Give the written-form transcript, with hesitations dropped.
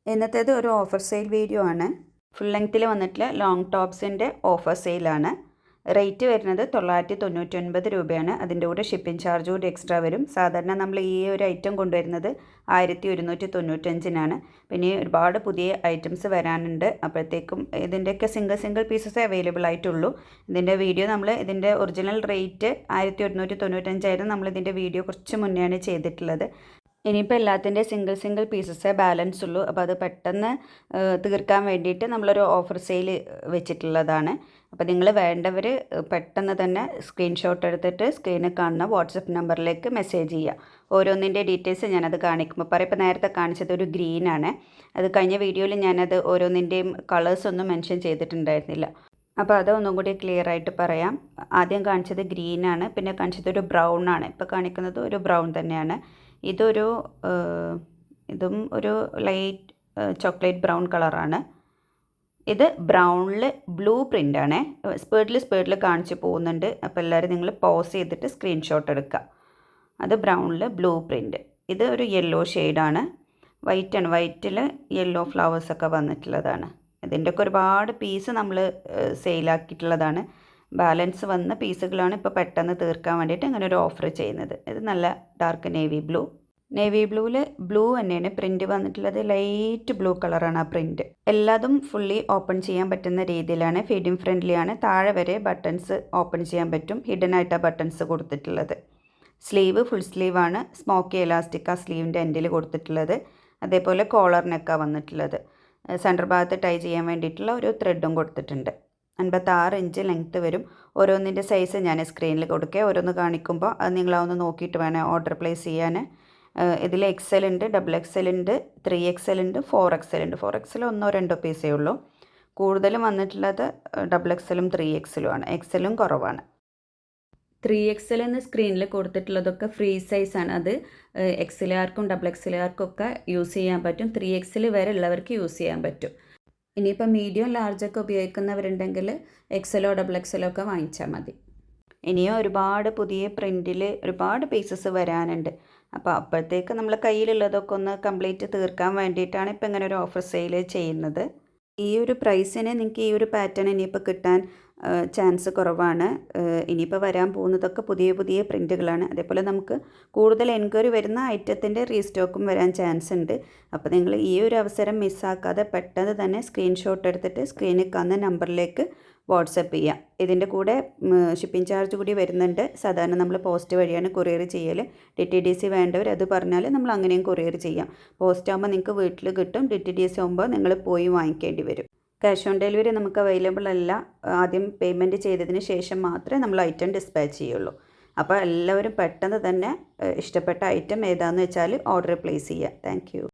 ഇന്നത്തേത് ഒരു offer sale video ആണ്. Full ലെങ്ത്തിൽ വന്നിട്ടുള്ള ലോങ് ടോപ്സിൻ്റെ ഓഫർ സെയിലാണ്. റേറ്റ് വരുന്നത് 999 രൂപയാണ്. അതിൻ്റെ കൂടെ ഷിപ്പിംഗ് ചാർജ് കൂടി എക്സ്ട്രാ വരും. സാധാരണ നമ്മൾ ഈ ഒരു ഐറ്റം കൊണ്ടുവരുന്നത് 1195-നാണ്. പിന്നെ ഒരുപാട് പുതിയ ഐറ്റംസ് വരാനുണ്ട്. അപ്പോഴത്തേക്കും ഇതിൻ്റെയൊക്കെ സിംഗിൾ പീസസ് അവൈലബിൾ ആയിട്ടുള്ളൂ. ഇതിൻ്റെ വീഡിയോ ഇതിൻ്റെ ഒറിജിനൽ റേറ്റ് 1195 ആയിരുന്നു. നമ്മളിതിൻ്റെ വീഡിയോ കുറച്ച് മുന്നെയാണ് ചെയ്തിട്ടുള്ളത്. ഇനിയിപ്പോൾ എല്ലാത്തിൻ്റെ സിംഗിൾ പീസസേ ബാലൻസ് ഉള്ളൂ. അപ്പോൾ അത് പെട്ടെന്ന് തീർക്കാൻ വേണ്ടിയിട്ട് നമ്മളൊരു ഓഫർ സെയിൽ വെച്ചിട്ടുള്ളതാണ്. അപ്പോൾ നിങ്ങൾ വേണ്ടവർ പെട്ടെന്ന് തന്നെ സ്ക്രീൻഷോട്ട് എടുത്തിട്ട് സ്ക്രീനിൽ കാണുന്ന വാട്സപ്പ് നമ്പറിലേക്ക് മെസ്സേജ് ചെയ്യുക. ഓരോന്നിൻ്റെ ഡീറ്റെയിൽസ് ഞാനത് കാണിക്കുമ്പോൾ പറയാം. ഇപ്പോൾ നേരത്തെ കാണിച്ചത് ഒരു ഗ്രീനാണ്. അത് കഴിഞ്ഞ വീഡിയോയിൽ ഞാനത് ഓരോന്നിൻ്റെയും കളേഴ്സൊന്നും മെൻഷൻ ചെയ്തിട്ടുണ്ടായിരുന്നില്ല. അപ്പോൾ അതൊന്നും കൂടി ക്ലിയർ ആയിട്ട് പറയാം. ആദ്യം കാണിച്ചത് ഗ്രീനാണ്, പിന്നെ കാണിച്ചത് ഒരു ബ്രൗൺ ആണ്. ഇപ്പോൾ കാണിക്കുന്നത് ഒരു ബ്രൗൺ തന്നെയാണ്. ഇതും ഒരു ലൈറ്റ് ചോക്ലേറ്റ് ബ്രൗൺ കളറാണ്. ഇത് ബ്രൗണിൽ ബ്ലൂ പ്രിൻ്റാണ്. സ്പീഡിൽ കാണിച്ച് പോകുന്നുണ്ട്. അപ്പോൾ എല്ലാവരും നിങ്ങൾ പോസ് ചെയ്തിട്ട് സ്ക്രീൻഷോട്ട് എടുക്കുക. അത് ബ്രൗണിൽ ബ്ലൂ പ്രിൻ്റ്. ഇത് ഒരു യെല്ലോ ഷെയ്ഡാണ്. വൈറ്റിൽ യെല്ലോ ഫ്ലവേഴ്സൊക്കെ വന്നിട്ടുള്ളതാണ്. ഇതിൻ്റെയൊക്കെ ഒരുപാട് പീസ് നമ്മൾ സെയിലാക്കിയിട്ടുള്ളതാണ്. ബാലൻസ് വന്ന പീസുകളാണ് ഇപ്പോൾ പെട്ടെന്ന് തീർക്കാൻ വേണ്ടിയിട്ട് ഇങ്ങനെ ഒരു ഓഫർ ചെയ്യുന്നത്. ഇത് നല്ല ഡാർക്ക് നേവി ബ്ലൂവിൽ ബ്ലൂ തന്നെയാണ് പ്രിൻറ്റ് വന്നിട്ടുള്ളത്. ലൈറ്റ് ബ്ലൂ കളറാണ് ആ പ്രിൻറ്റ്. എല്ലാതും ഫുള്ളി ഓപ്പൺ ചെയ്യാൻ പറ്റുന്ന രീതിയിലാണ്. ഫീഡിങ് ഫ്രണ്ട്ലിയാണ്. താഴെ വരെ ബട്ടൺസ് ഓപ്പൺ ചെയ്യാൻ പറ്റും. ഹിഡൻ ആയിട്ടാണ് ബട്ടൺസ് കൊടുത്തിട്ടുള്ളത്. സ്ലീവ് ഫുൾ സ്ലീവാണ്. സ്മോക്കി എലാസ്റ്റിക് ആ സ്ലീവിൻ്റെ എൻഡിൽ കൊടുത്തിട്ടുള്ളത്. അതേപോലെ കോളർ നെക്കാണ് വന്നിട്ടുള്ളത്. സെൻറ്റർ ഭാഗത്ത് ടൈ ചെയ്യാൻ വേണ്ടിയിട്ടുള്ള ഒരു ത്രെഡും കൊടുത്തിട്ടുണ്ട്. 56 ഇഞ്ച് ലെങ്ത്ത് വരും. ഓരോന്നിൻ്റെ സൈസ് ഞാൻ സ്ക്രീനിൽ കൊടുക്കുക. ഓരോന്ന് കാണിക്കുമ്പോൾ അത് നിങ്ങളതൊന്ന് നോക്കിയിട്ട് വേണം ഓർഡർ പ്ലേസ് ചെയ്യാൻ. ഇതിൽ XL ഉണ്ട്, XXL ഉണ്ട്, 3XL ഉണ്ട്, 4XL ഉണ്ട്. 4XL ഒന്നോ രണ്ടോ പീസേ ഉള്ളൂ. കൂടുതലും വന്നിട്ടുള്ളത് XXLും 3XLും ആണ്. XLും കുറവാണ്. 3XL എന്ന് സ്ക്രീനിൽ കൊടുത്തിട്ടുള്ളതൊക്കെ ഫ്രീ സൈസാണ്. അത് XLകാർക്കും XXLകാർക്കും ഒക്കെ യൂസ് ചെയ്യാൻ പറ്റും. 3XL വരെ ഉള്ളവർക്ക് യൂസ് ചെയ്യാൻ പറ്റും. ഇനിയിപ്പോൾ മീഡിയം ലാർജൊക്കെ ഉപയോഗിക്കുന്നവരുണ്ടെങ്കിൽ XLോ XXLോ ഒക്കെ വാങ്ങിച്ചാൽ മതി. ഇനിയും ഒരുപാട് പുതിയ പ്രിൻറ്റിൽ ഒരുപാട് പീസസ് വരാനുണ്ട്. അപ്പോൾ അപ്പോഴത്തേക്ക് നമ്മൾ കയ്യിലുള്ളതൊക്കെ ഒന്ന് കംപ്ലീറ്റ് തീർക്കാൻ വേണ്ടിയിട്ടാണ് ഇപ്പോൾ ഇങ്ങനെ ഒരു ഓഫർ സെയിൽ ചെയ്യുന്നത്. ഈ ഒരു പ്രൈസിന് നിങ്ങൾക്ക് ഈ ഒരു പാറ്റേൺ ഇനിയിപ്പോൾ കിട്ടാൻ ചാൻസ് കുറവാണ്. ഇനിയിപ്പോൾ വരാൻ പോകുന്നതൊക്കെ പുതിയ പ്രിൻറ്റുകളാണ്. അതേപോലെ നമുക്ക് കൂടുതൽ എൻക്വയറി വരുന്ന ഐറ്റത്തിൻ്റെ റീസ്റ്റോക്കും വരാൻ ചാൻസ് ഉണ്ട്. അപ്പോൾ നിങ്ങൾ ഈ ഒരു അവസരം മിസ്സാക്കാതെ പെട്ടെന്ന് തന്നെ സ്ക്രീൻഷോട്ട് എടുത്തിട്ട് സ്ക്രീനിൽ കാണുന്ന നമ്പറിലേക്ക് വാട്സപ്പ് ചെയ്യാം. ഇതിൻ്റെ കൂടെ ഷിപ്പിംഗ് ചാർജ് കൂടി വരുന്നുണ്ട്. സാധാരണ നമ്മൾ പോസ്റ്റ് വഴിയാണ് കൊറിയർ ചെയ്യൽ. DTDC വേണ്ടവർ അത് പറഞ്ഞാൽ നമ്മൾ അങ്ങനെയും കൊറിയർ ചെയ്യാം. പോസ്റ്റ് ആകുമ്പോൾ നിങ്ങൾക്ക് വീട്ടിൽ കിട്ടും. DTDC ആകുമ്പോൾ നിങ്ങൾ പോയി വാങ്ങിക്കേണ്ടി വരും. ക്യാഷ് ഓൺ ഡെലിവറി നമുക്ക് അവൈലബിൾ അല്ല. ആദ്യം പേയ്മെൻറ്റ് ചെയ്തതിന് ശേഷം മാത്രമേ നമ്മൾ ഐറ്റം ഡിസ്പാച്ച് ചെയ്യുള്ളൂ. അപ്പോൾ എല്ലാവരും പെട്ടെന്ന് തന്നെ ഇഷ്ടപ്പെട്ട ഐറ്റം ഏതാണെന്ന് വെച്ചാൽ ഓർഡർ പ്ലേസ് ചെയ്യുക. താങ്ക്